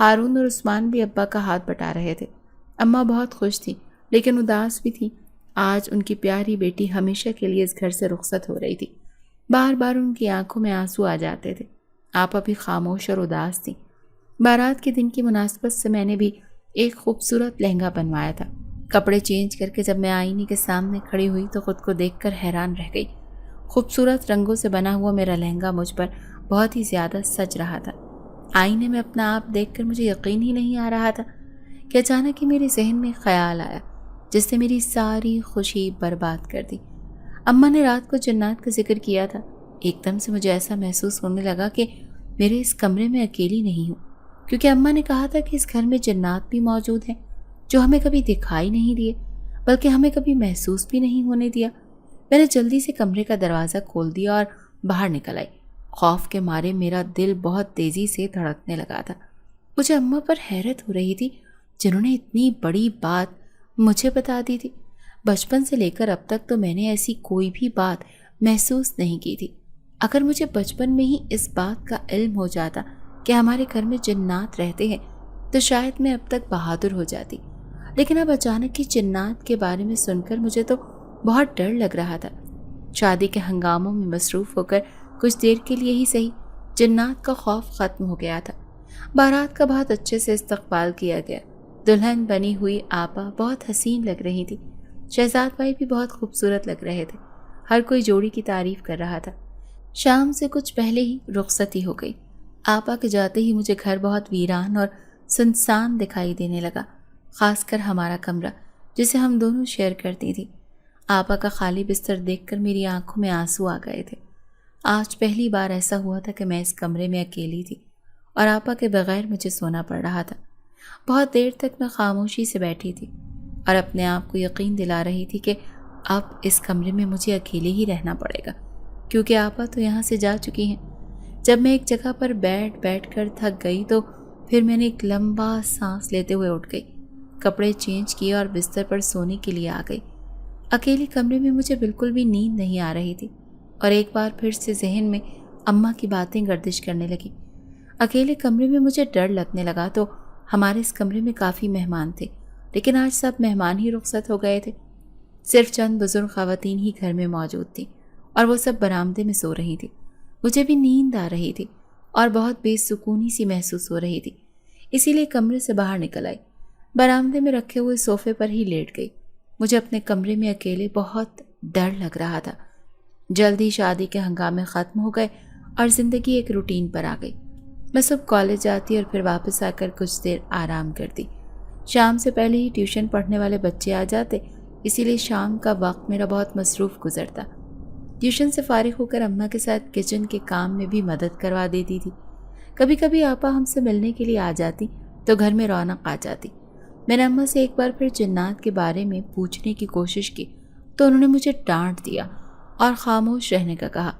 ہارون اور عثمان بھی ابا کا ہاتھ بٹا رہے تھے۔ اماں بہت خوش تھی لیکن اداس بھی تھی۔ آج ان کی پیاری بیٹی ہمیشہ کے لیے اس گھر سے رخصت ہو رہی تھی۔ بار بار ان کی آنکھوں میں آنسو آ جاتے تھے۔ آپا بھی خاموش اور اداس تھی۔ بارات کے دن کی مناسبت سے میں نے بھی ایک خوبصورت لہنگا بنوایا تھا۔ کپڑے چینج کر کے جب میں آئینے کے سامنے کھڑی ہوئی تو خود کو دیکھ کر حیران رہ گئی۔ خوبصورت رنگوں سے بنا ہوا میرا لہنگا مجھ پر بہت ہی زیادہ سج رہا تھا۔ آئینے میں اپنا آپ دیکھ کر مجھے یقین ہی نہیں آ رہا تھا کہ اچانک ہی میرے ذہن میں خیال آیا جس نے میری ساری خوشی برباد کر دی۔ اماں نے رات کو جنات کا ذکر کیا تھا۔ ایک دم سے مجھے ایسا محسوس ہونے لگا کہ میرے اس کمرے میں اکیلی نہیں ہوں، کیونکہ اماں نے کہا تھا کہ اس گھر میں جنات بھی موجود ہیں جو ہمیں کبھی دکھائی نہیں دیے بلکہ ہمیں کبھی محسوس بھی نہیں ہونے دیا۔ میں نے جلدی سے کمرے کا دروازہ کھول دیا اور باہر نکل آئی۔ خوف کے مارے میرا دل بہت تیزی سے دھڑکنے لگا تھا۔ مجھے اماں پر حیرت ہو رہی تھی جنہوں نے اتنی بڑی بات مجھے بتا دی تھی۔ بچپن سے لے کر اب تک تو میں نے ایسی کوئی بھی بات محسوس نہیں کی تھی۔ اگر مجھے بچپن میں ہی اس بات کا علم ہو جاتا کہ ہمارے گھر میں جنات رہتے ہیں تو شاید میں اب تک بہادر ہو جاتی، لیکن اب اچانک ہی جنات کے بارے میں سن کر مجھے تو بہت ڈر لگ رہا تھا۔ شادی کے ہنگاموں میں مصروف ہو کر کچھ دیر کے لیے ہی صحیح جنات کا خوف ختم ہو گیا تھا۔ بارات کا بہت اچھے سے استقبال کیا گیا۔ دلہن بنی ہوئی آپا بہت حسین لگ رہی تھی۔ شہزاد بھائی بھی بہت خوبصورت لگ رہے تھے۔ ہر کوئی جوڑی کی تعریف کر رہا تھا۔ شام سے کچھ پہلے ہی رخصتی ہو گئی۔ آپا کے جاتے ہی مجھے گھر بہت ویران اور سنسان دکھائی دینے لگا، خاص کر ہمارا کمرہ جسے ہم دونوں شیئر کرتی تھی۔ آپا کا خالی بستر دیکھ کر میری آنکھوں میں آنسو آ گئے تھے۔ آج پہلی بار ایسا ہوا تھا کہ میں اس کمرے میں اکیلی تھی اور آپا کے بغیر مجھے سونا پڑ رہا تھا۔ بہت دیر تک میں خاموشی سے بیٹھی تھی اور اپنے آپ کو یقین دلا رہی تھی کہ اب اس کمرے میں مجھے اکیلے ہی رہنا پڑے گا، کیونکہ آپا تو یہاں سے جا چکی ہیں۔ جب میں ایک جگہ پر بیٹھ کر تھک گئی تو پھر میں نے ایک لمبا سانس لیتے ہوئے اٹھ گئی، کپڑے چینج کیے اور بستر پر سونے کے لیے آ گئی۔ اکیلے کمرے میں مجھے بالکل بھی نیند نہیں آ رہی تھی اور ایک بار پھر سے ذہن میں اماں کی باتیں گردش کرنے لگی۔ اکیلے کمرے میں مجھے ڈر لگنے لگا تو ہمارے اس کمرے میں کافی مہمان تھے، لیکن آج سب مہمان ہی رخصت ہو گئے تھے۔ صرف چند بزرگ خواتین ہی گھر میں موجود تھیں اور وہ سب برآمدے میں سو رہی تھی۔ مجھے بھی نیند آ رہی تھی اور بہت بے سکونی سی محسوس ہو رہی تھی، اسی لیے کمرے سے باہر نکل آئی۔ برآمدے میں رکھے ہوئے صوفے پر ہی لیٹ گئی۔ مجھے اپنے کمرے میں اکیلے بہت ڈر لگ رہا تھا۔ جلدی شادی کے ہنگامے ختم ہو گئے اور زندگی ایک روٹین پر آ گئی۔ میں صبح کالج جاتی اور پھر واپس آ کر کچھ دیر آرام کرتی۔ شام سے پہلے ہی ٹیوشن پڑھنے والے بچے آ جاتے، اسی لیے شام کا وقت میرا بہت مصروف گزرتا۔ ٹیوشن سے فارغ ہو کر اماں کے ساتھ کچن کے کام میں بھی مدد کروا دیتی تھی۔ کبھی کبھی آپا ہم سے ملنے کے لیے آ جاتی تو گھر میں رونق آ جاتی۔ میں نے اماں سے ایک بار پھر جنات کے بارے میں پوچھنے کی کوشش کی تو انہوں نے مجھے ڈانٹ دیا اور خاموش رہنے کا کہا۔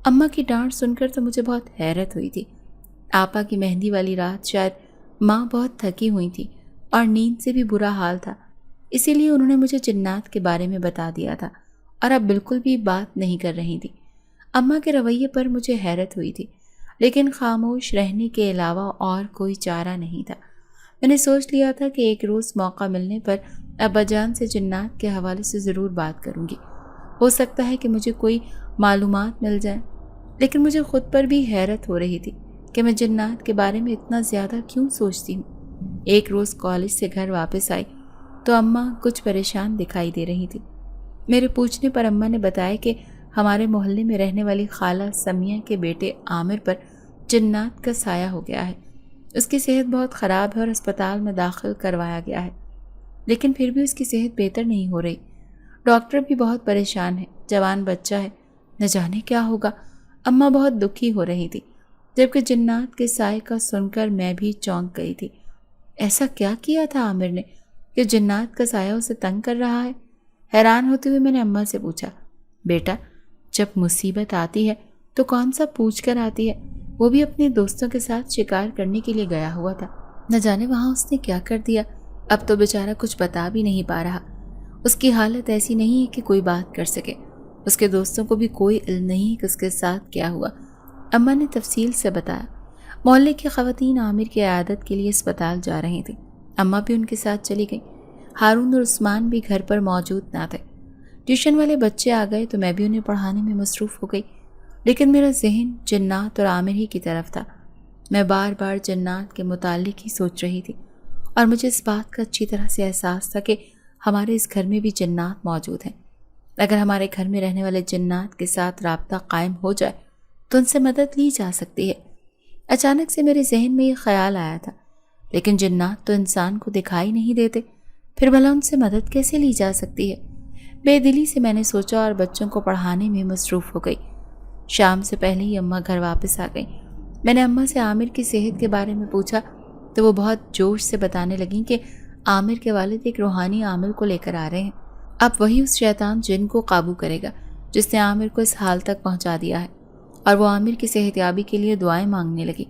اماں کی ڈانٹ سن کر تو مجھے بہت حیرت ہوئی تھی۔ آپا کی مہندی والی رات شاید ماں بہت تھکی ہوئی تھی اور نیند سے بھی برا حال تھا، اسی لیے انہوں نے مجھے جنات کے بارے میں بتا دیا تھا اور اب بالکل بھی بات نہیں کر رہی تھی۔ اماں کے رویے پر مجھے حیرت ہوئی تھی، لیکن خاموش رہنے کے علاوہ اور کوئی چارہ نہیں تھا۔ میں نے سوچ لیا تھا کہ ایک روز موقع ملنے پر ابا جان سے جنات کے حوالے سے ضرور بات کروں گی۔ ہو سکتا ہے کہ مجھے کوئی معلومات مل جائیں، لیکن مجھے خود پر بھی حیرت ہو رہی تھی کہ میں جنات کے بارے میں اتنا زیادہ کیوں سوچتی ہوں۔ ایک روز کالج سے گھر واپس آئی تو اماں کچھ پریشان دکھائی دے رہی تھی۔ میرے پوچھنے پر اماں نے بتایا کہ ہمارے محلے میں رہنے والی خالہ سمیہ کے بیٹے عامر پر جنات کا سایہ ہو گیا ہے۔ اس کی صحت بہت خراب ہے اور اسپتال میں داخل کروایا گیا ہے، لیکن پھر بھی اس کی صحت بہتر نہیں ہو رہی۔ ڈاکٹر بھی بہت پریشان ہے، جوان بچہ ہے، نہ جانے کیا ہوگا۔ اماں بہت دکھی ہو رہی تھی، جبکہ جنات کے سائے کا سن کر میں بھی چونک گئی تھی۔ ایسا کیا کیا تھا عامر نے کہ جنات کا سایہ اسے تنگ کر رہا ہے؟ حیران ہوتے ہوئے میں نے اماں سے پوچھا، بیٹا جب مصیبت آتی ہے تو کون سا پوچھ کر آتی ہے؟ وہ بھی اپنے دوستوں کے ساتھ شکار کرنے کے لیے گیا ہوا تھا، نہ جانے وہاں اس نے کیا کر دیا۔ اب تو بیچارہ کچھ بتا بھی نہیں پا رہا۔ اس کی حالت ایسی نہیں ہے کہ کوئی بات کر سکے۔ اس کے دوستوں کو بھی کوئی علم نہیں کہ اس کے ساتھ کیا ہوا۔ اماں نے تفصیل سے بتایا۔ محلے کی خواتین عامر کی عیادت کے لیے اسپتال جا رہی تھیں۔ اماں بھی ان کے ساتھ چلی گئیں۔ ہارون اور عثمان بھی گھر پر موجود نہ تھے۔ ٹیوشن والے بچے آ گئے تو میں بھی انہیں پڑھانے میں مصروف ہو گئی، لیکن میرا ذہن جنات اور عامر ہی کی طرف تھا۔ میں بار بار جنات کے متعلق ہی سوچ رہی تھی، اور مجھے اس بات کا اچھی طرح سے احساس تھا کہ ہمارے اس گھر میں بھی جنات موجود ہیں۔ اگر ہمارے گھر میں رہنے والے جنات کے ساتھ رابطہ قائم ہو جائے تو ان سے مدد لی جا سکتی ہے۔ اچانک سے میرے ذہن میں یہ خیال آیا تھا، لیکن جنات تو انسان کو دکھائی نہیں دیتے، پھر بھلا ان سے مدد کیسے لی جا سکتی ہے؟ بے دلی سے میں نے سوچا اور بچوں کو پڑھانے میں مصروف ہو گئی۔ شام سے پہلے ہی اماں گھر واپس آ گئیں۔ میں نے اماں سے عامر کی صحت کے بارے میں پوچھا تو وہ بہت جوش سے بتانے لگیں کہ عامر کے والد ایک روحانی عامل کو لے کر آ رہے ہیں۔ اب وہی اس شیطان جن کو قابو کرے گا جس نے عامر کو اس حال تک پہنچا دیا ہے، اور وہ عامر کی صحت یابی کے لیے دعائیں مانگنے لگی۔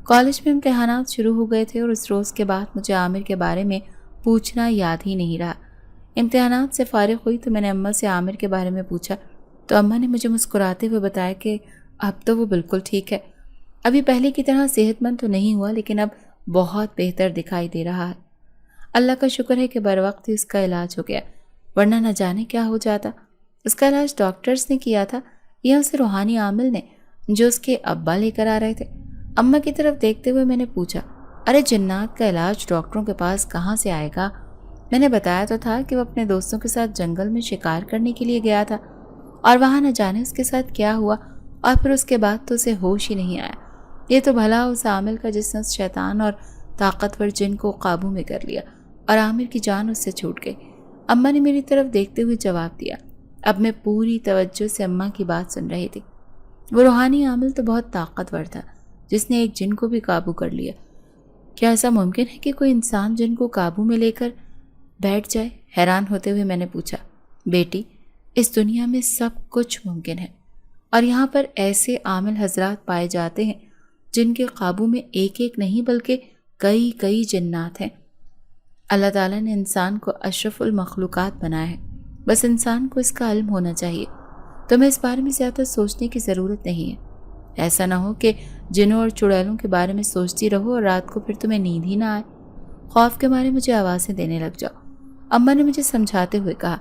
کالج میں امتحانات شروع ہو گئے تھے اور اس روز کے بعد مجھے عامر کے بارے میں پوچھنا یاد ہی نہیں رہا۔ امتحانات سے فارغ ہوئی تو میں نے اماں سے عامر کے بارے میں پوچھا تو اماں نے مجھے مسکراتے ہوئے بتایا کہ اب تو وہ بالکل ٹھیک ہے۔ ابھی پہلے کی طرح صحت مند تو نہیں ہوا، لیکن اب بہت بہتر دکھائی دے رہا ہے۔ اللہ کا شکر ہے کہ بروقت ہی اس کا علاج ہو گیا، ورنہ نہ جانے کیا ہو جاتا۔ اس کا علاج ڈاکٹرز نے کیا تھا یا اسے روحانی عامل نے جو اس کے ابا لے کر آ رہے تھے؟ اماں کی طرف دیکھتے ہوئے میں نے پوچھا، ارے جنات کا علاج ڈاکٹروں کے پاس کہاں سے آئے گا؟ میں نے بتایا تو تھا کہ وہ اپنے دوستوں کے ساتھ جنگل میں شکار کرنے کے لیے گیا تھا، اور وہاں نہ جانے اس کے ساتھ کیا ہوا، اور پھر اس کے بعد تو اسے ہوش ہی نہیں آیا۔ یہ تو بھلا اس عامل کا جس نے اس شیطان اور طاقتور جن کو قابو میں کر لیا اور عامر کی جان اس سے چھوٹ گئی۔ اماں نے میری طرف دیکھتے ہوئے جواب دیا۔ اب میں پوری توجہ سے اماں کی بات سن رہی تھی۔ وہ روحانی عامل تو بہت طاقتور تھا جس نے ایک جن کو بھی قابو کر لیا۔ کیا ایسا ممکن ہے کہ کوئی انسان جن کو قابو میں لے کر بیٹھ جائے؟ حیران ہوتے ہوئے میں نے پوچھا۔ بیٹی، اس دنیا میں سب کچھ ممکن ہے، اور یہاں پر ایسے عامل حضرات پائے جاتے ہیں جن کے قابو میں ایک ایک نہیں بلکہ کئی کئی جنات ہیں۔ اللہ تعالیٰ نے انسان کو اشرف المخلوقات بنایا ہے، بس انسان کو اس کا علم ہونا چاہیے۔ تمہیں اس بارے میں زیادہ سوچنے کی ضرورت نہیں ہے۔ ایسا نہ ہو کہ جنوں اور چڑیلوں کے بارے میں سوچتی رہو اور رات کو پھر تمہیں نیند ہی نہ آئے، خوف کے مارے مجھے آوازیں دینے لگ جاؤ، اماں نے مجھے سمجھاتے ہوئے کہا۔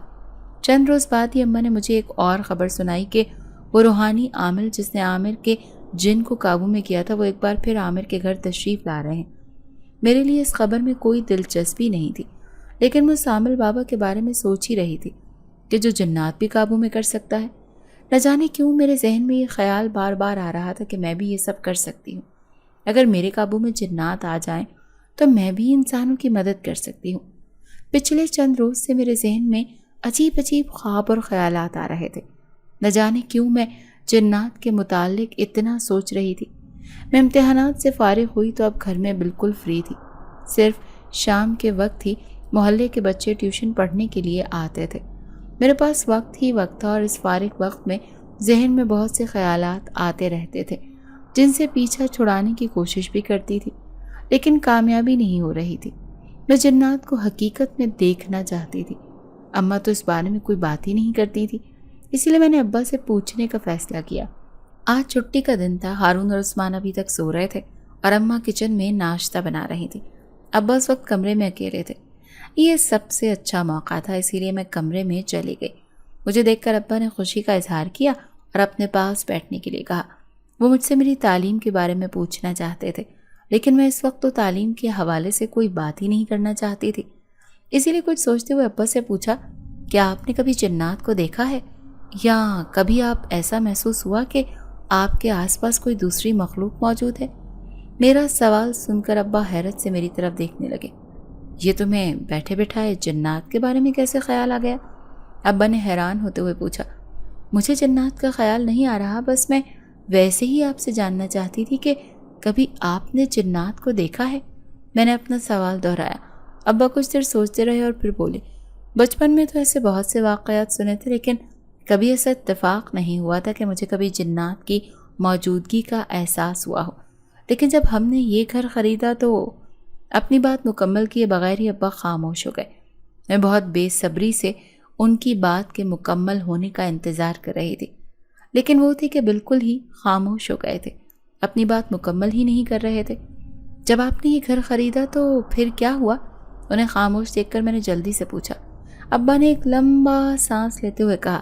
چند روز بعد ہی اماں نے مجھے ایک اور خبر سنائی کہ وہ روحانی عامل جس نے عامر کے جن کو قابو میں کیا تھا وہ ایک بار پھر عامر کے گھر تشریف لا رہے ہیں۔ میرے لیے اس خبر میں کوئی دلچسپی نہیں تھی، لیکن میں اس عامل بابا کے بارے میں سوچ ہی رہی تھی کہ جو جنات بھی قابو میں کر سکتا ہے۔ نہ جانے کیوں میرے ذہن میں یہ خیال بار بار آ رہا تھا کہ میں بھی یہ سب کر سکتی ہوں۔ اگر میرے قابو میں جنات آ جائیں تو میں بھی انسانوں کی مدد کر سکتی ہوں۔ پچھلے چند روز سے میرے ذہن میں عجیب عجیب خواب اور خیالات آ رہے تھے۔ نہ جانے کیوں میں جنات کے متعلق اتنا سوچ رہی تھی۔ میں امتحانات سے فارغ ہوئی تو اب گھر میں بالکل فری تھی۔ صرف شام کے وقت ہی محلے کے بچے ٹیوشن پڑھنے کے لیے آتے تھے۔ میرے پاس وقت ہی وقت تھا اور اس فارغ وقت میں ذہن میں بہت سے خیالات آتے رہتے تھے جن سے پیچھا چھڑانے کی کوشش بھی کرتی تھی، لیکن کامیابی نہیں ہو رہی تھی۔ میں جنات کو حقیقت میں دیکھنا چاہتی تھی۔ اماں تو اس بارے میں کوئی بات ہی نہیں کرتی تھی، اسی لیے میں نے ابا سے پوچھنے کا فیصلہ کیا۔ آج چھٹی کا دن تھا۔ ہارون اور عثمان ابھی تک سو رہے تھے اور اماں کچن میں ناشتہ بنا رہی تھی۔ ابا اس وقت کمرے میں اکیلے تھے۔ یہ سب سے اچھا موقع تھا، اسی لیے میں کمرے میں چلی گئی۔ مجھے دیکھ کر ابا نے خوشی کا اظہار کیا اور اپنے پاس بیٹھنے کے لیے کہا۔ وہ مجھ سے میری تعلیم کے بارے میں پوچھنا چاہتے تھے، لیکن میں اس وقت تو تعلیم کے حوالے سے کوئی بات ہی نہیں کرنا چاہتی تھی۔ اسی لیے کچھ سوچتے ہوئے ابا سے پوچھا، کیا آپ نے کبھی جنات کو دیکھا ہے، یا کبھی آپ ایسا محسوس ہوا کہ آپ کے آس پاس کوئی دوسری مخلوق موجود ہے؟ میرا سوال سن کر ابا حیرت سے میری طرف دیکھنے لگے۔ یہ تمہیں بیٹھے بٹھائے جنات کے بارے میں کیسے خیال آ گیا؟ ابا نے حیران ہوتے ہوئے پوچھا۔ مجھے جنات کا خیال نہیں آ رہا، بس میں ویسے ہی آپ سے جاننا چاہتی تھی کہ کبھی آپ نے جنات کو دیکھا ہے؟ میں نے اپنا سوال دہرایا۔ ابا کچھ دیر سوچتے رہے اور پھر بولے، بچپن میں تو ایسے بہت سے واقعات سنے تھے، لیکن کبھی ایسا اتفاق نہیں ہوا تھا کہ مجھے کبھی جنات کی موجودگی کا احساس ہوا ہو۔ لیکن جب ہم نے یہ گھر خریدا تو اپنی بات مکمل کیے بغیر ہی ابا خاموش ہو گئے۔ میں بہت بے صبری سے ان کی بات کے مکمل ہونے کا انتظار کر رہی تھی، لیکن وہ تھی کہ بالکل ہی خاموش ہو گئے تھے۔ اپنی بات مکمل ہی نہیں کر رہے تھے۔ جب آپ نے یہ گھر خریدا تو پھر کیا ہوا؟ انہیں خاموش دیکھ کر میں نے جلدی سے پوچھا۔ ابا نے ایک لمبا سانس لیتے ہوئے کہا،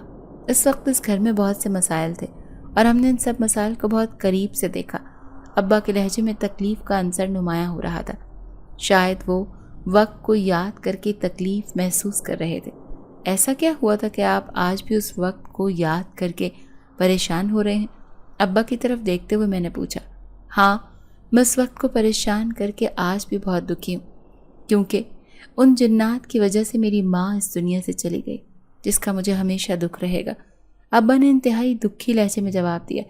اس وقت اس گھر میں بہت سے مسائل تھے اور ہم نے ان سب مسائل کو بہت قریب سے دیکھا۔ ابا کے لہجے میں تکلیف کا عنصر نمایاں ہو رہا تھا۔ شاید وہ وقت کو یاد کر کے تکلیف محسوس کر رہے تھے۔ ایسا کیا ہوا تھا کہ آپ آج بھی اس وقت کو یاد کر کے پریشان ہو رہے ہیں؟ ابا کی طرف دیکھتے ہوئے میں نے پوچھا۔ ہاں، میں اس وقت کو پریشان کر کے آج بھی بہت دکھی ہوں، کیونکہ ان جنات کی وجہ سے میری ماں اس دنیا سے چلی گئی، جس کا مجھے ہمیشہ دکھ رہے گا۔ ابا نے انتہائی دکھی لہجے میں جواب دیا۔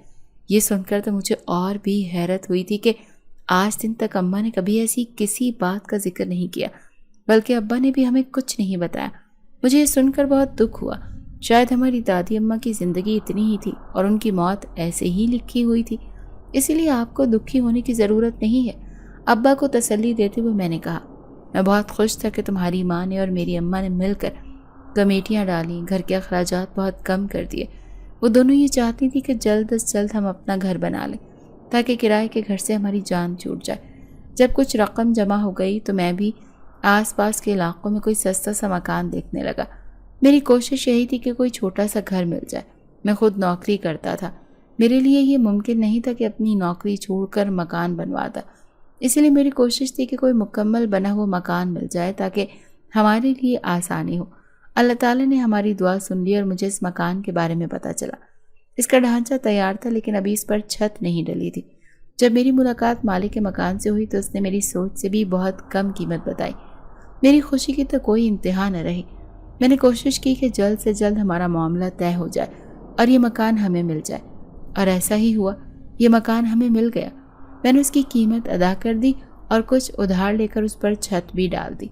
یہ سن کر تو مجھے اور بھی حیرت ہوئی تھی کہ آج دن تک اماں نے کبھی ایسی کسی بات کا ذکر نہیں کیا، بلکہ ابا نے بھی ہمیں کچھ نہیں بتایا۔ مجھے یہ سن کر بہت دکھ ہوا۔ شاید ہماری دادی اماں کی زندگی اتنی ہی تھی اور ان کی موت ایسے ہی لکھی ہوئی تھی، اسی لیے آپ کو دکھی ہونے کی ضرورت نہیں ہے۔ ابا کو تسلی دیتے ہوئے میں نے کہا، میں بہت خوش تھا کہ تمہاری ماں نے اور میری اماں نے مل کر کمیٹیاں ڈالیں، گھر کے اخراجات بہت کم کر دیے۔ وہ دونوں یہ چاہتی تھی کہ جلد از جلد ہم اپنا گھر بنا لیں تاکہ کرائے کے گھر سے ہماری جان چھوٹ جائے۔ جب کچھ رقم جمع ہو گئی تو میں بھی آس پاس کے علاقوں میں کوئی سستا سا مکان دیکھنے لگا۔ میری کوشش یہی تھی کہ کوئی چھوٹا سا گھر مل جائے۔ میں خود نوکری کرتا تھا، میرے لیے یہ ممکن نہیں تھا کہ اپنی نوکری چھوڑ کر مکان بنواتا، اسی لیے میری کوشش تھی کہ کوئی مکمل بنا ہوا مکان مل جائے تاکہ ہمارے لیے آسانی ہو۔ اللہ تعالیٰ نے ہماری دعا سن لی اور مجھے اس مکان کے بارے میں پتہ چلا۔ اس کا ڈھانچہ تیار تھا لیکن ابھی اس پر چھت نہیں ڈلی تھی۔ جب میری ملاقات مالک کے مکان سے ہوئی تو اس نے میری سوچ سے بھی بہت کم قیمت بتائی۔ میری خوشی کی تو کوئی انتہا نہ رہی۔ میں نے کوشش کی کہ جلد سے جلد ہمارا معاملہ طے ہو جائے اور یہ مکان ہمیں مل جائے، اور ایسا ہی ہوا۔ یہ مکان ہمیں مل گیا۔ میں نے اس کی قیمت ادا کر دی اور کچھ ادھار لے کر اس پر چھت بھی ڈال دی۔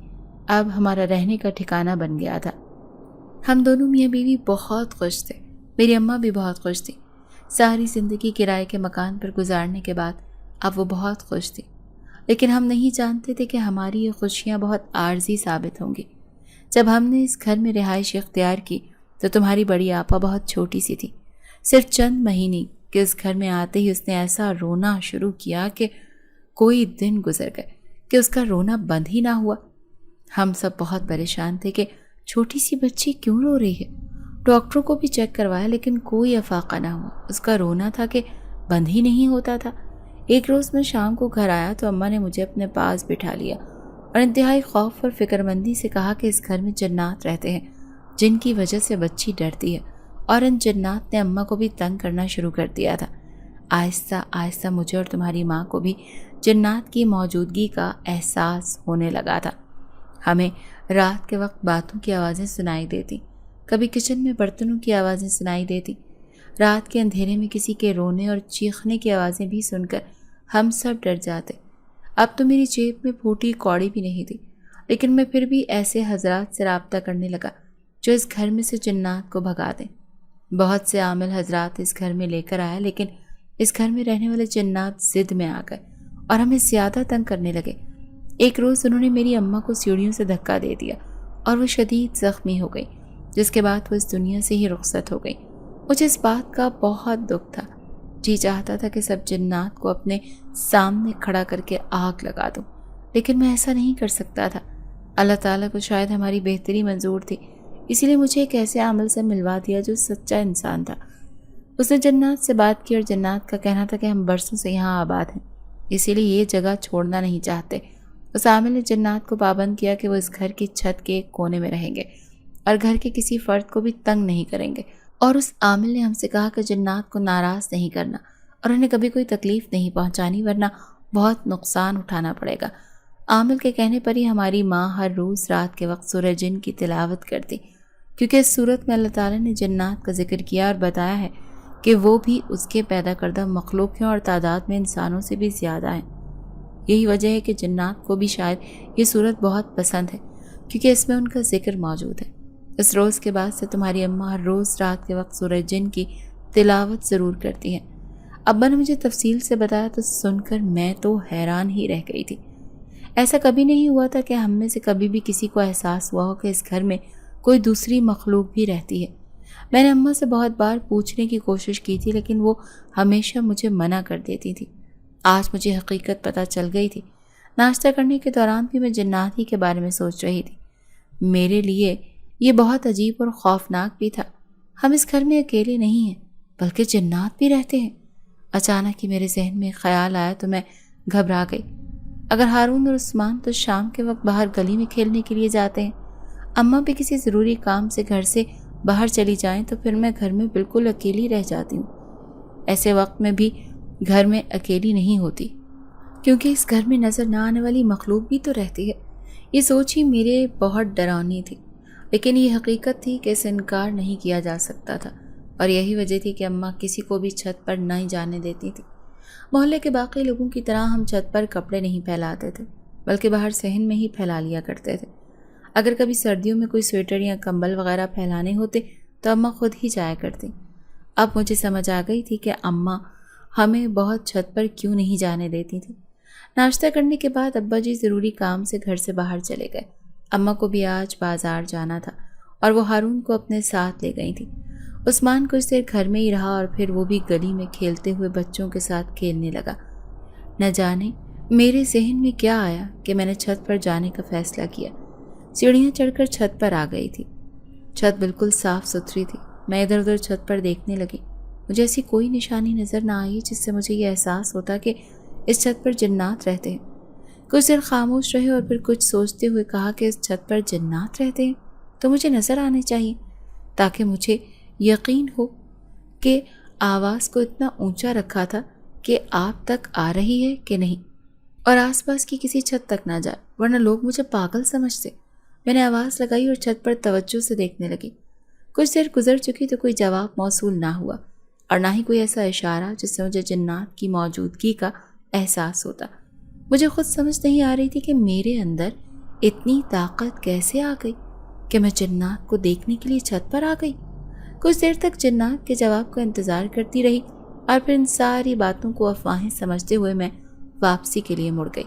اب ہمارا رہنے کا ٹھکانہ بن گیا تھا۔ ہم دونوں میاں بیوی بہت خوش تھے، میری اماں بھی بہت خوش تھی۔ ساری زندگی کرائے کے مکان پر گزارنے کے بعد اب وہ بہت خوش تھی، لیکن ہم نہیں جانتے تھے کہ ہماری یہ خوشیاں بہت عارضی ثابت ہوں گی۔ جب ہم نے اس گھر میں رہائش اختیار کی تو تمہاری بڑی آپا بہت چھوٹی سی تھی، صرف چند مہینے کہ اس گھر میں آتے ہی اس نے ایسا رونا شروع کیا کہ کوئی دن گزر گئے کہ اس کا رونا بند ہی نہ ہوا۔ ہم سب بہت پریشان تھے کہ چھوٹی سی بچی کیوں رو رہی ہے۔ ڈاکٹروں کو بھی چیک کروایا لیکن کوئی افاقہ نہ ہوا۔ اس کا رونا تھا کہ بند ہی نہیں ہوتا تھا۔ ایک روز میں شام کو گھر آیا تو اماں نے مجھے اپنے پاس بٹھا لیا اور انتہائی خوف اور فکر مندی سے کہا کہ اس گھر میں جنات رہتے ہیں جن کی وجہ سے بچی ڈرتی ہے، اور ان جنات نے اماں کو بھی تنگ کرنا شروع کر دیا تھا۔ آہستہ آہستہ مجھے اور تمہاری ماں کو بھی جنات کی موجودگی کا احساس ہونے لگا تھا۔ ہمیں رات کے وقت باتوں کی آوازیں سنائی دیتی، کبھی کچن میں برتنوں کی آوازیں سنائی دیتی۔ رات کے اندھیرے میں کسی کے رونے اور چیخنے کی آوازیں بھی سن کر ہم سب ڈر جاتے۔ اب تو میری جیب میں پھوٹی کوڑی بھی نہیں تھی، لیکن میں پھر بھی ایسے حضرات سے رابطہ کرنے لگا جو اس گھر میں سے جنات کو بھگا دیں۔ بہت سے عامل حضرات اس گھر میں لے کر آئے، لیکن اس گھر میں رہنے والے جنات ضد میں آ گئے اور ہمیں زیادہ تنگ کرنے لگے۔ ایک روز انہوں نے میری اماں کو سیڑھیوں سے دھکا دے دیا اور وہ شدید زخمی ہو گئی، جس کے بعد وہ اس دنیا سے ہی رخصت ہو گئی۔ مجھے اس بات کا بہت دکھ تھا، جی چاہتا تھا کہ سب جنات کو اپنے سامنے کھڑا کر کے آگ لگا دوں، لیکن میں ایسا نہیں کر سکتا تھا۔ اللہ تعالیٰ کو شاید ہماری بہتری منظور تھی، اسی لیے مجھے ایک ایسے عامل سے ملوا دیا جو سچا انسان تھا۔ اس نے جنات سے بات کی اور جنات کا کہنا تھا کہ ہم برسوں سے یہاں آباد ہیں، اسی لیے یہ جگہ چھوڑنا نہیں چاہتے۔ اس عامل نے جنات کو پابند کیا کہ وہ اس گھر کی چھت کے ایک کونے میں رہیں گے اور گھر کے کسی فرد کو بھی تنگ نہیں کریں گے، اور اس عامل نے ہم سے کہا کہ جنات کو ناراض نہیں کرنا اور انہیں کبھی کوئی تکلیف نہیں پہنچانی، ورنہ بہت نقصان اٹھانا پڑے گا۔ عامل کے کہنے پر ہی ہماری ماں ہر روز رات کے وقت سورہ جن کی تلاوت کرتی، کیونکہ اس صورت میں اللہ تعالیٰ نے جنات کا ذکر کیا اور بتایا ہے کہ وہ بھی اس کے پیدا کردہ مخلوق ہیں اور تعداد میں انسانوں سے بھی زیادہ ہیں۔ یہی وجہ ہے کہ جنات کو بھی شاید یہ صورت بہت پسند ہے، کیونکہ اس میں ان کا ذکر موجود ہے۔ اس روز کے بعد سے تمہاری اماں ہر روز رات کے وقت سورہ جن کی تلاوت ضرور کرتی ہیں۔ ابا نے مجھے تفصیل سے بتایا تو سن کر میں تو حیران ہی رہ گئی تھی۔ ایسا کبھی نہیں ہوا تھا کہ ہم میں سے کبھی بھی کسی کو احساس ہوا ہو کہ اس گھر میں کوئی دوسری مخلوق بھی رہتی ہے۔ میں نے اماں سے بہت بار پوچھنے کی کوشش کی تھی، لیکن وہ ہمیشہ مجھے منع کر دیتی تھی۔ آج مجھے حقیقت پتہ چل گئی تھی۔ ناشتہ کرنے کے دوران بھی میں جنات ہی کے بارے میں سوچ رہی تھی۔ میرے لیے یہ بہت عجیب اور خوفناک بھی تھا۔ ہم اس گھر میں اکیلے نہیں ہیں بلکہ جنات بھی رہتے ہیں۔ اچانک ہی میرے ذہن میں خیال آیا تو میں گھبرا گئی۔ اگر ہارون اور عثمان تو شام کے وقت باہر گلی میں کھیلنے کے لیے جاتے ہیں، اماں بھی کسی ضروری کام سے گھر سے باہر چلی جائیں تو پھر میں گھر میں بالکل اکیلی رہ جاتی ہوں۔ ایسے وقت میں بھی گھر میں اکیلی نہیں ہوتی، کیونکہ اس گھر میں نظر نہ آنے والی مخلوق بھی تو رہتی ہے۔ یہ سوچ ہی میرے بہت ڈراؤنی تھی، لیکن یہ حقیقت تھی کہ اسے انکار نہیں کیا جا سکتا تھا، اور یہی وجہ تھی کہ اماں کسی کو بھی چھت پر نہیں جانے دیتی تھی۔ محلے کے باقی لوگوں کی طرح ہم چھت پر کپڑے نہیں پھیلاتے تھے، بلکہ باہر صحن میں ہی پھیلا لیا کرتے تھے۔ اگر کبھی سردیوں میں کوئی سویٹر یا کمبل وغیرہ پھیلانے ہوتے تو اماں خود ہی جایا کرتی۔ اب مجھے سمجھ آ گئی تھی کہ اماں ہمیں بہت چھت پر کیوں نہیں جانے دیتی تھی۔ ناشتہ کرنے کے بعد ابا جی ضروری کام سے گھر سے باہر چلے گئے۔ اماں کو بھی آج بازار جانا تھا اور وہ ہارون کو اپنے ساتھ لے گئی تھی۔ عثمان کچھ دیر گھر میں ہی رہا اور پھر وہ بھی گلی میں کھیلتے ہوئے بچوں کے ساتھ کھیلنے لگا۔ نہ جانے میرے ذہن میں کیا آیا کہ میں نے چھت پر جانے کا فیصلہ کیا۔ سیڑھیاں چڑھ کر چھت پر آ گئی تھی۔ چھت بالکل صاف ستھری تھی۔ میں ادھر ادھر چھت پر دیکھنے لگی۔ مجھے ایسی کوئی نشانی نظر نہ آئی جس سے مجھے یہ احساس ہوتا کہ اس چھت پر جنات رہتے ہیں۔ کچھ دیر خاموش رہے اور پھر کچھ سوچتے ہوئے کہا کہ اس چھت پر جنات رہتے ہیں تو مجھے نظر آنے چاہیے، تاکہ مجھے یقین ہو کہ آواز کو اتنا اونچا رکھا تھا کہ آپ تک آ رہی ہے کہ نہیں، اور آس پاس کی کسی چھت تک نہ جائے، ورنہ لوگ مجھے پاگل سمجھتے۔ میں نے آواز لگائی اور چھت پر توجہ سے دیکھنے لگی۔ کچھ دیر گزر چکی تو کوئی جواب موصول نہ ہوا، اور نہ ہی کوئی ایسا اشارہ جس سے مجھے جنات کی موجودگی کا احساس ہوتا۔ مجھے خود سمجھ نہیں آ رہی تھی کہ میرے اندر اتنی طاقت کیسے آ گئی کہ میں جنات کو دیکھنے کے لیے چھت پر آ گئی۔ کچھ دیر تک جنات کے جواب کا انتظار کرتی رہی اور پھر ان ساری باتوں کو افواہیں سمجھتے ہوئے میں واپسی کے لیے مڑ گئی۔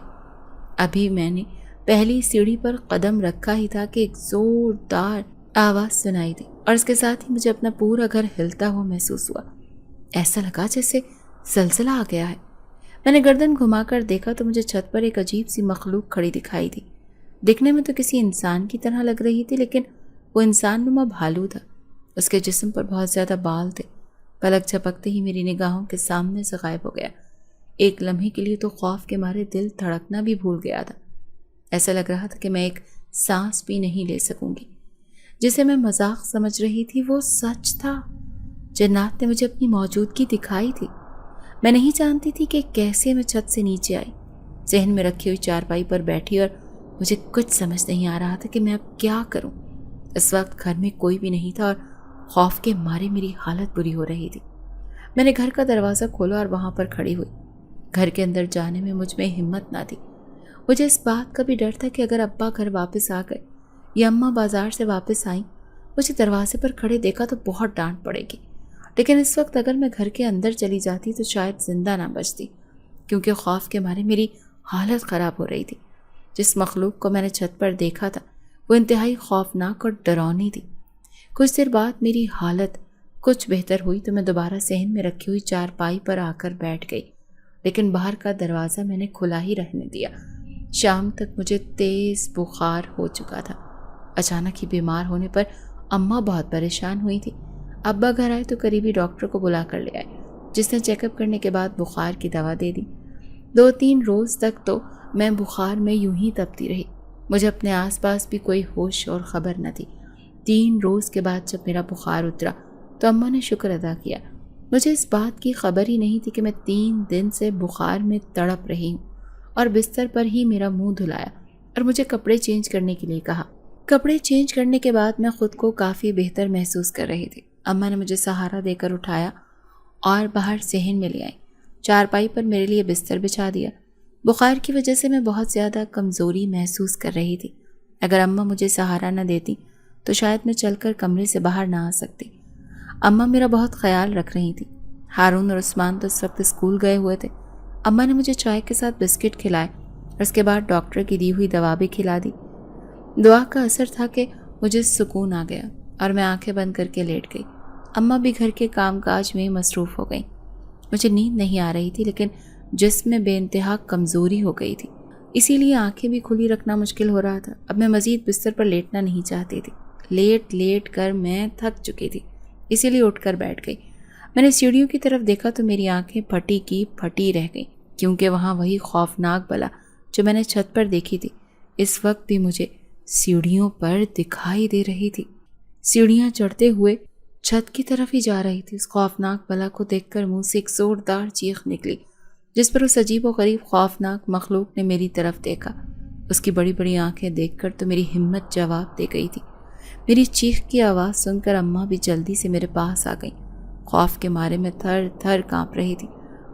ابھی میں نے پہلی سیڑھی پر قدم رکھا ہی تھا کہ ایک زوردار آواز سنائی دی، اور اس کے ساتھ ہی مجھے اپنا پورا گھر ہلتا ہوا محسوس ہوا۔ ایسا لگا جیسے زلزلہ آ گیا ہے۔ میں نے گردن گھما کر دیکھا تو مجھے چھت پر ایک عجیب سی مخلوق کھڑی دکھائی تھی۔ دکھنے میں تو کسی انسان کی طرح لگ رہی تھی، لیکن وہ انسان نما بھالو تھا۔ اس کے جسم پر بہت زیادہ بال تھے۔ پلک جھپکتے ہی میری نگاہوں کے سامنے سے غائب ہو گیا۔ ایک لمحے کے لیے تو خوف کے مارے دل دھڑکنا بھی بھول گیا تھا۔ ایسا لگ رہا تھا کہ میں ایک سانس بھی نہیں لے سکوں گی۔ جسے میں مذاق سمجھ رہی تھی وہ سچ تھا۔ جنات نے مجھے اپنی موجودگی دکھائی تھی۔ میں نہیں جانتی تھی کہ کیسے میں چھت سے نیچے آئی۔ ذہن میں رکھی ہوئی چارپائی پر بیٹھی اور مجھے کچھ سمجھ نہیں آ رہا تھا کہ میں اب کیا کروں۔ اس وقت گھر میں کوئی بھی نہیں تھا اور خوف کے مارے میری حالت بری ہو رہی تھی۔ میں نے گھر کا دروازہ کھولا اور وہاں پر کھڑی ہوئی۔ گھر کے اندر جانے میں مجھ میں ہمت نہ تھی۔ مجھے اس بات کا بھی ڈر تھا کہ اگر ابا گھر واپس آ گئے یا اماں بازار سے واپس آئیں، مجھے دروازے پر کھڑے دیکھا تو بہت ڈانٹ پڑے گی۔ لیکن اس وقت اگر میں گھر کے اندر چلی جاتی تو شاید زندہ نہ بچتی، کیونکہ خوف کے مارے میری حالت خراب ہو رہی تھی۔ جس مخلوق کو میں نے چھت پر دیکھا تھا وہ انتہائی خوفناک اور ڈراؤنی تھی۔ کچھ دیر بعد میری حالت کچھ بہتر ہوئی تو میں دوبارہ صحن میں رکھی ہوئی چارپائی پر آ کر بیٹھ گئی، لیکن باہر کا دروازہ میں نے کھلا ہی رہنے دیا۔ شام تک مجھے تیز بخار ہو چکا تھا۔ اچانک ہی بیمار ہونے پر اماں بہت پریشان ہوئی تھی۔ ابا گھر آئے تو قریبی ڈاکٹر کو بلا کر لے آئے، جس نے چیک اپ کرنے کے بعد بخار کی دوا دے دی۔ 2-3 روز تک تو میں بخار میں یوں ہی تپتی رہی۔ مجھے اپنے آس پاس بھی کوئی ہوش اور خبر نہ تھی۔ 3 روز کے بعد جب میرا بخار اترا تو اماں نے شکر ادا کیا۔ مجھے اس بات کی خبر ہی نہیں تھی کہ میں 3 دن سے بخار میں تڑپ رہی ہوں، اور بستر پر ہی میرا منہ دھلایا اور مجھے کپڑے چینج کرنے کے لیے کہا۔ کپڑے چینج کرنے کے بعد میں خود کو کافی بہتر محسوس کر رہی تھی۔ اماں نے مجھے سہارا دے کر اٹھایا اور باہر صحن میں لے آئی۔ چارپائی پر میرے لیے بستر بچھا دیا۔ بخار کی وجہ سے میں بہت زیادہ کمزوری محسوس کر رہی تھی۔ اگر اماں مجھے سہارا نہ دیتی تو شاید میں چل کر کمرے سے باہر نہ آ سکتی۔ اماں میرا بہت خیال رکھ رہی تھی۔ ہارون اور عثمان تو اس وقت اسکول گئے ہوئے تھے۔ اماں نے مجھے چائے کے ساتھ بسکٹ کھلائے اور اس کے بعد ڈاکٹر کی دی ہوئی دوا بھی کھلا دی۔ دعا کا اثر تھا کہ مجھے سکون آ گیا اور میں آنکھیں بند کر کے لیٹ گئی۔ اماں بھی گھر کے کام کاج میں مصروف ہو گئیں۔ مجھے نیند نہیں آ رہی تھی، لیکن جسم میں بے انتہا کمزوری ہو گئی تھی، اسی لیے آنکھیں بھی کھلی رکھنا مشکل ہو رہا تھا۔ اب میں مزید بستر پر لیٹنا نہیں چاہتی تھی، لیٹ لیٹ کر میں تھک چکی تھی، اسی لیے اٹھ کر بیٹھ گئی۔ میں نے سیڑھیوں کی طرف دیکھا تو میری آنکھیں پھٹی کی پھٹی رہ گئیں، کیونکہ وہاں وہی خوفناک بلا جو میں نے چھت پر دیکھی تھی اس وقت بھی مجھے سیڑھیوں پر دکھائی دے رہی تھی۔ سیڑھیاں چڑھتے ہوئے چھت کی طرف ہی جا رہی تھی۔ اس خوفناک بلا کو دیکھ کر منہ سے ایک زوردار چیخ نکلی، جس پر اس عجیب و غریب خوفناک مخلوق نے میری طرف دیکھا۔ اس کی بڑی بڑی آنکھیں دیکھ کر تو میری ہمت جواب دے گئی تھی۔ میری چیخ کی آواز سن کر اماں بھی جلدی سے میرے پاس آ گئیں۔ خوف کے مارے میں تھر تھر کانپ رہی تھی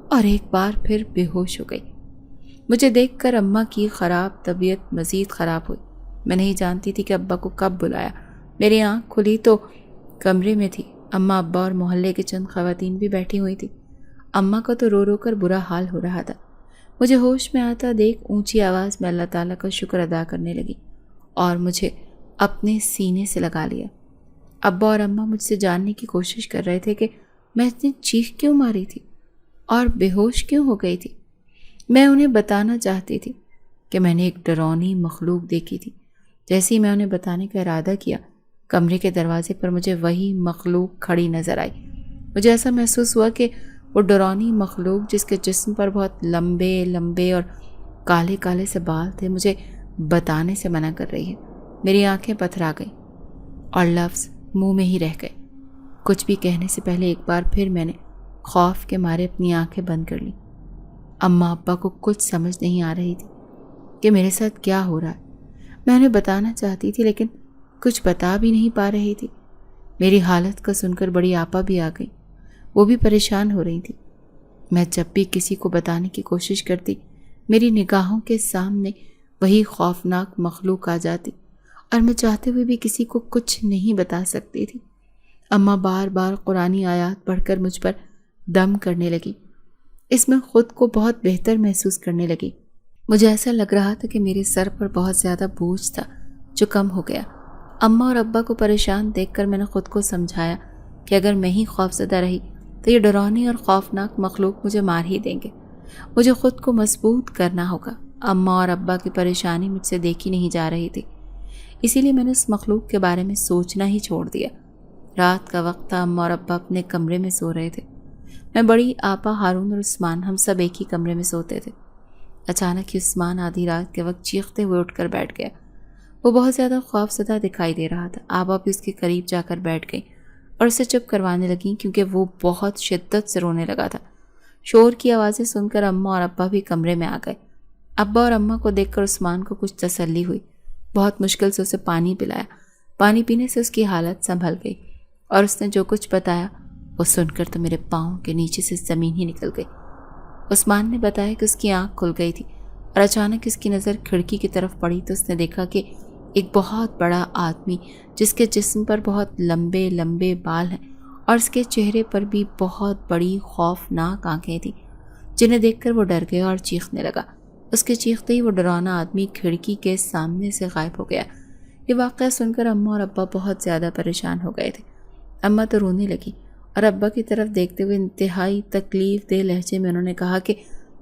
اور ایک بار پھر بے ہوش ہو گئی۔ مجھے دیکھ کر اماں کی خراب طبیعت مزید خراب ہوئی۔ میں نہیں جانتی تھی کہ ابا کو کب بلایا۔ میری آنکھ کھلی تو کمرے میں تھی اماں، ابا اور محلے کے چند خواتین بھی بیٹھی ہوئی تھی۔ اماں کا تو رو رو کر برا حال ہو رہا تھا۔ مجھے ہوش میں آتا دیکھ اونچی آواز میں اللہ تعالیٰ کا شکر ادا کرنے لگی اور مجھے اپنے سینے سے لگا لیا۔ ابا اور اماں مجھ سے جاننے کی کوشش کر رہے تھے کہ میں اتنی چیخ کیوں ماری تھی اور بے ہوش کیوں ہو گئی تھی۔ میں انہیں بتانا چاہتی تھی کہ میں نے ایک ڈرونی مخلوق دیکھی تھی۔ جیسے ہی میں انہیں بتانے کا ارادہ کیا، کمرے کے دروازے پر مجھے وہی مخلوق کھڑی نظر آئی۔ مجھے ایسا محسوس ہوا کہ وہ ڈرونی مخلوق جس کے جسم پر بہت لمبے لمبے اور کالے کالے سے بال تھے، مجھے بتانے سے منع کر رہی ہے۔ میری آنکھیں پتھرا گئیں اور لفظ منہ میں ہی رہ گئے۔ کچھ بھی کہنے سے پہلے ایک بار پھر میں نے خوف کے مارے اپنی آنکھیں بند کر لیں۔ اماں ابا کو کچھ سمجھ نہیں آ رہی تھی کہ میرے ساتھ کیا ہو رہا ہے۔ میں انہیں بتانا چاہتی تھی لیکن کچھ بتا بھی نہیں پا رہی تھی۔ میری حالت کا سن کر بڑی آپا بھی آ گئی، وہ بھی پریشان ہو رہی تھی۔ میں جب بھی کسی کو بتانے کی کوشش کرتی، میری نگاہوں کے سامنے وہی خوفناک مخلوق آ جاتی اور میں چاہتے ہوئے بھی کسی کو کچھ نہیں بتا سکتی تھی۔ اماں بار بار قرآنی آیات پڑھ کر مجھ پر دم کرنے لگی۔ اس میں خود کو بہت بہتر محسوس کرنے لگی۔ مجھے ایسا لگ رہا تھا کہ میرے سر پر بہت زیادہ بوجھ تھا جو کم ہو گیا۔ اماں اور ابا کو پریشان دیکھ کر میں نے خود کو سمجھایا کہ اگر میں ہی خوفزدہ رہی تو یہ ڈرونی اور خوفناک مخلوق مجھے مار ہی دیں گے۔ مجھے خود کو مضبوط کرنا ہوگا۔ اماں اور ابا کی پریشانی مجھ سے دیکھی نہیں جا رہی تھی، اسی لیے میں نے اس مخلوق کے بارے میں سوچنا ہی چھوڑ دیا۔ رات کا وقت تھا، اماں اور ابا اپنے کمرے میں سو رہے تھے۔ میں، بڑی آپا، ہارون اور عثمان ہم سب ایک ہی کمرے میں سوتے تھے۔ اچانک ہی عثمان آدھی رات کے وقت چیختے ہوئے اٹھ کر بیٹھ گیا۔ وہ بہت زیادہ خوفزدہ دکھائی دے رہا تھا۔ آپا بھی اس کے قریب جا کر بیٹھ گئی اور اسے چپ کروانے لگیں کیونکہ وہ بہت شدت سے رونے لگا تھا۔ شور کی آوازیں سن کر اماں اور ابا بھی کمرے میں آ گئے۔ ابا اور اماں کو دیکھ کر عثمان کو کچھ تسلی ہوئی۔ بہت مشکل سے اسے پانی پلایا۔ پانی پینے سے اس کی حالت سنبھل گئی اور اس نے جو کچھ بتایا وہ سن کر تو میرے پاؤں کے نیچے سے زمین ہی نکل گئی۔ عثمان نے بتایا کہ اس کی آنکھ کھل گئی تھی اور اچانک اس کی نظر کھڑکی کی طرف پڑی تو اس نے دیکھا کہ ایک بہت بڑا آدمی جس کے جسم پر بہت لمبے لمبے بال ہیں اور اس کے چہرے پر بھی بہت بڑی خوفناک آنکھیں تھیں، جنہیں دیکھ کر وہ ڈر گیا اور چیخنے لگا۔ اس کے چیختے ہی وہ ڈرانا آدمی کھڑکی کے سامنے سے غائب ہو گیا۔ یہ واقعہ سن کر اماں اور ابا بہت زیادہ پریشان ہو گئے تھے۔ اماں تو رونے لگی اور ابا کی طرف دیکھتے ہوئے انتہائی تکلیف دہ لہجے میں انہوں نے کہا کہ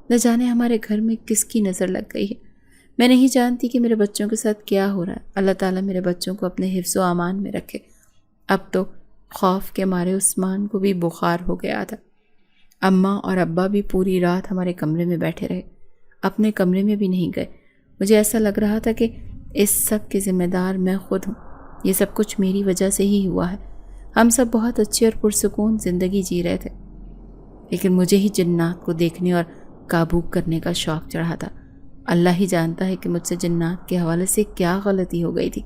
نہ جانے ہمارے گھر میں کس کی نظر لگ گئی ہے۔ میں نہیں جانتی کہ میرے بچوں کے ساتھ کیا ہو رہا ہے۔ اللہ تعالیٰ میرے بچوں کو اپنے حفظ و امان میں رکھے۔ اب تو خوف کے مارے عثمان کو بھی بخار ہو گیا تھا۔ اماں اور ابا بھی پوری رات ہمارے کمرے میں بیٹھے رہے، اپنے کمرے میں بھی نہیں گئے۔ مجھے ایسا لگ رہا تھا کہ اس سب کے ذمہ دار میں خود ہوں۔ یہ سب کچھ میری وجہ سے ہی ہوا ہے۔ ہم سب بہت اچھی اور پرسکون زندگی جی رہے تھے، لیکن مجھے ہی جنات کو دیکھنے اور قابو کرنے کا شوق چڑھا تھا۔ اللہ ہی جانتا ہے کہ مجھ سے جنات کے حوالے سے کیا غلطی ہو گئی تھی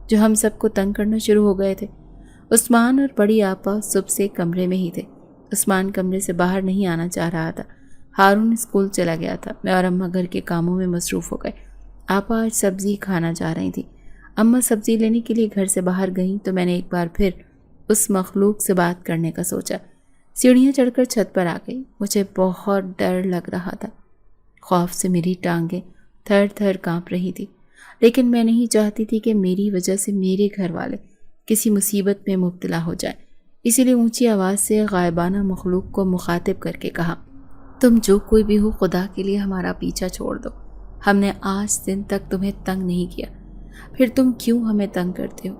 جو ہم سب کو تنگ کرنا شروع ہو گئے تھے۔ عثمان اور بڑی آپا صبح سے کمرے میں ہی تھے۔ عثمان کمرے سے باہر نہیں آنا چاہ رہا تھا۔ ہارون اسکول چلا گیا تھا۔ میں اور اماں گھر کے کاموں میں مصروف ہو گئے۔ آپا آج سبزی کھانا چاہ رہی تھی۔ اماں سبزی لینے کے لیے گھر سے باہر گئیں تو میں نے ایک بار پھر اس مخلوق سے بات کرنے کا سوچا۔ سیڑھیاں چڑھ کر چھت پر آ گئی۔ مجھے بہت ڈر لگ رہا تھا۔ خوف سے میری ٹانگیں تھر تھر کانپ رہی تھی، لیکن میں نہیں چاہتی تھی کہ میری وجہ سے میرے گھر والے کسی مصیبت میں مبتلا ہو جائیں۔ اسی لیے اونچی آواز سے غائبانہ مخلوق کو مخاطب کر کے کہا، تم جو کوئی بھی ہو، خدا کے لیے ہمارا پیچھا چھوڑ دو. ہم نے آج دن تک تمہیں تنگ نہیں کیا، پھر تم کیوں ہمیں تنگ کرتے ہو؟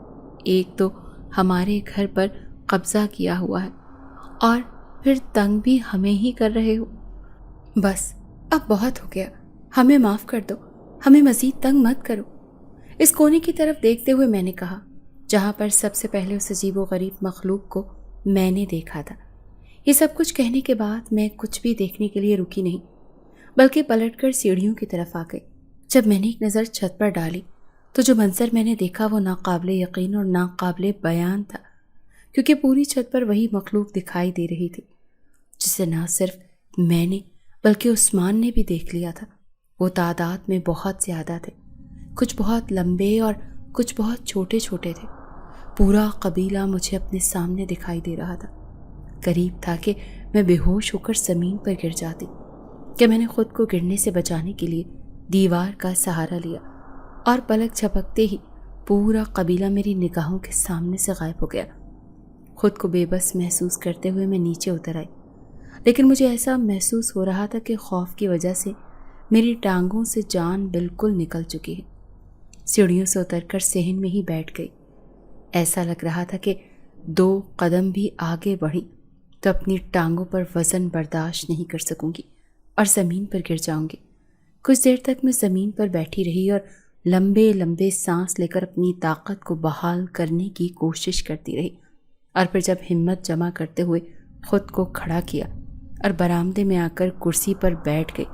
ایک تو ہمارے گھر پر قبضہ کیا ہوا ہے اور پھر تنگ بھی ہمیں ہی کر رہے ہو. بس اب بہت ہو گیا، ہمیں معاف کر دو، ہمیں مزید تنگ مت کرو. اس کونے کی طرف دیکھتے ہوئے میں نے کہا جہاں پر سب سے پہلے اس عجیب و غریب مخلوق کو میں نے دیکھا تھا. یہ سب کچھ کہنے کے بعد میں کچھ بھی دیکھنے کے لیے رکی نہیں، بلکہ پلٹ کر سیڑھیوں کی طرف آ گئی. جب میں نے ایک نظر چھت پر ڈالی تو جو منظر میں نے دیکھا وہ ناقابل یقین اور ناقابل بیان تھا، کیونکہ پوری چھت پر وہی مخلوق دکھائی دے رہی تھی جسے نہ صرف میں نے بلکہ عثمان نے بھی دیکھ لیا تھا. وہ تعداد میں بہت زیادہ تھے، کچھ بہت لمبے اور کچھ بہت چھوٹے چھوٹے تھے. پورا قبیلہ مجھے اپنے سامنے دکھائی دے رہا تھا. قریب تھا کہ میں بے ہوش ہو کر زمین پر گر جاتی کہ میں نے خود کو گرنے سے بچانے کے لیے دیوار کا سہارا لیا اور پلک جھپکتے ہی پورا قبیلہ میری نگاہوں کے سامنے سے غائب ہو گیا. خود کو بے بس محسوس کرتے ہوئے میں نیچے اتر آئی، لیکن مجھے ایسا محسوس ہو رہا تھا کہ خوف کی وجہ سے میری ٹانگوں سے جان بالکل نکل چکی ہے. سیڑھیوں سے اتر کر صحن میں ہی بیٹھ گئی. ایسا لگ رہا تھا کہ 2 قدم بھی آگے بڑھی تو اپنی ٹانگوں پر وزن برداشت نہیں کر سکوں گی اور زمین پر گر جاؤں گی. کچھ دیر تک میں زمین پر بیٹھی رہی اور لمبے لمبے سانس لے کر اپنی طاقت کو بحال کرنے کی کوشش کرتی رہی، اور پھر جب ہمت جمع کرتے ہوئے خود کو کھڑا کیا اور برآمدے میں آ کر کرسی پر بیٹھ گئی،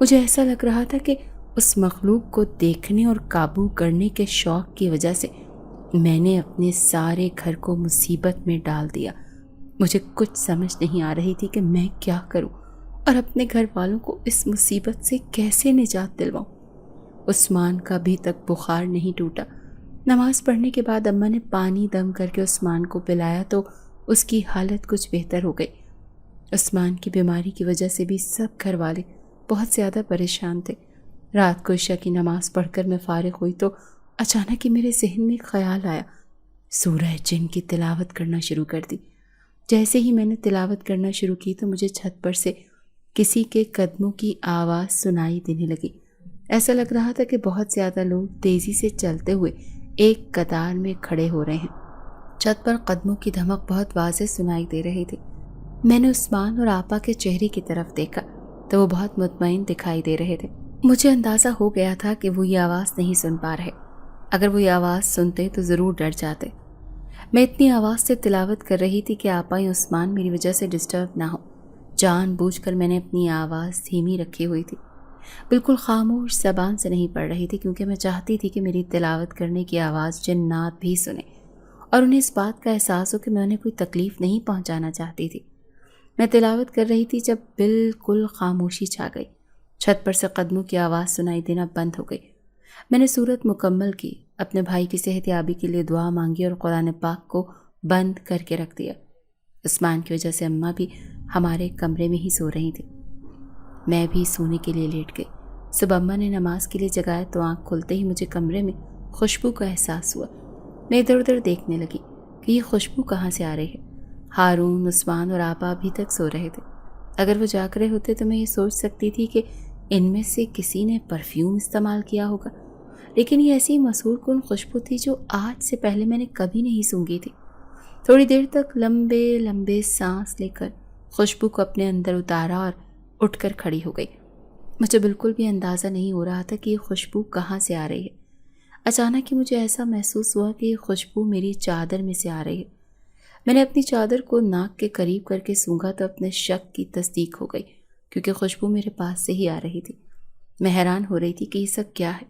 مجھے ایسا لگ رہا تھا کہ اس مخلوق کو دیکھنے اور قابو کرنے کے شوق کی وجہ سے میں نے اپنے سارے گھر کو مصیبت میں ڈال دیا. مجھے کچھ سمجھ نہیں آ رہی تھی کہ میں کیا کروں اور اپنے گھر والوں کو اس مصیبت سے کیسے نجات دلواؤں. عثمان کا بھی تک بخار نہیں ٹوٹا. نماز پڑھنے کے بعد اماں نے پانی دم کر کے عثمان کو پلایا تو اس کی حالت کچھ بہتر ہو گئی. عثمان کی بیماری کی وجہ سے بھی سب گھر والے بہت زیادہ پریشان تھے. رات کو عشاء کی نماز پڑھ کر میں فارغ ہوئی تو اچانک ہی میرے ذہن میں خیال آیا. سورہ جن کی تلاوت کرنا شروع کر دی. جیسے ہی میں نے تلاوت کرنا شروع کی تو مجھے چھت پر سے کسی کے قدموں کی آواز سنائی دینے لگی. ایسا لگ رہا تھا کہ بہت زیادہ لوگ تیزی سے چلتے ہوئے ایک قطار میں کھڑے ہو رہے ہیں. چھت پر قدموں کی دھمک بہت واضح سنائی دے رہی تھی. میں نے عثمان اور آپا کے چہرے کی طرف دیکھا تو وہ بہت مطمئن دکھائی دے رہے تھے. مجھے اندازہ ہو گیا تھا کہ وہ یہ آواز نہیں سن پا رہے. اگر وہ یہ آواز سنتے تو ضرور ڈر جاتے. میں اتنی آواز سے تلاوت کر رہی تھی کہ آپا یا عثمان میری وجہ سے ڈسٹرب نہ ہو. جان بوجھ کر میں نے اپنی آواز دھیمی رکھی ہوئی تھی، بالکل خاموش زبان سے نہیں پڑھ رہی تھی، کیونکہ میں چاہتی تھی کہ میری تلاوت کرنے کی آواز جنات بھی سنیں اور انہیں اس بات کا احساس ہو کہ میں انہیں کوئی تکلیف نہیں پہنچانا چاہتی تھی. میں تلاوت کر رہی تھی جب بالکل خاموشی چھا گئی. چھت پر سے قدموں کی آواز سنائی دینا بند ہو گئی. میں نے سورت مکمل کی، اپنے بھائی کی صحت یابی کے لیے دعا مانگی اور قرآن پاک کو بند کر کے رکھ دیا. عثمان کی وجہ سے اماں بھی ہمارے کمرے میں ہی سو رہی تھی. میں بھی سونے کے لیے لیٹ گئی. صبح اماں نے نماز کے لیے جگایا تو آنکھ کھلتے ہی مجھے کمرے میں خوشبو کا احساس ہوا. میں ادھر ادھر دیکھنے لگی کہ یہ خوشبو کہاں سے آ رہی ہے. ہارون، عثمان اور آپا ابھی تک سو رہے تھے. اگر وہ جاگ رہے ہوتے تو میں یہ سوچ سکتی تھی کہ ان میں سے کسی نے پرفیوم استعمال کیا ہوگا، لیکن یہ ایسی مسحور کن خوشبو تھی جو آج سے پہلے میں نے کبھی نہیں سونگھی تھی. تھوڑی دیر تک لمبے لمبے سانس لے کر خوشبو کو اپنے اندر اتارا اور اٹھ کر کھڑی ہو گئی. مجھے بالکل بھی اندازہ نہیں ہو رہا تھا کہ یہ خوشبو کہاں سے آ رہی ہے. اچانک ہی مجھے ایسا محسوس ہوا کہ یہ خوشبو میری چادر میں سے آ رہی ہے. میں نے اپنی چادر کو ناک کے قریب کر کے سونگھا تو اپنے شک کی تصدیق ہو گئی، کیونکہ خوشبو میرے پاس سے ہی آ رہی تھی. میں حیران ہو رہی تھی کہ یہ سب کیا ہے.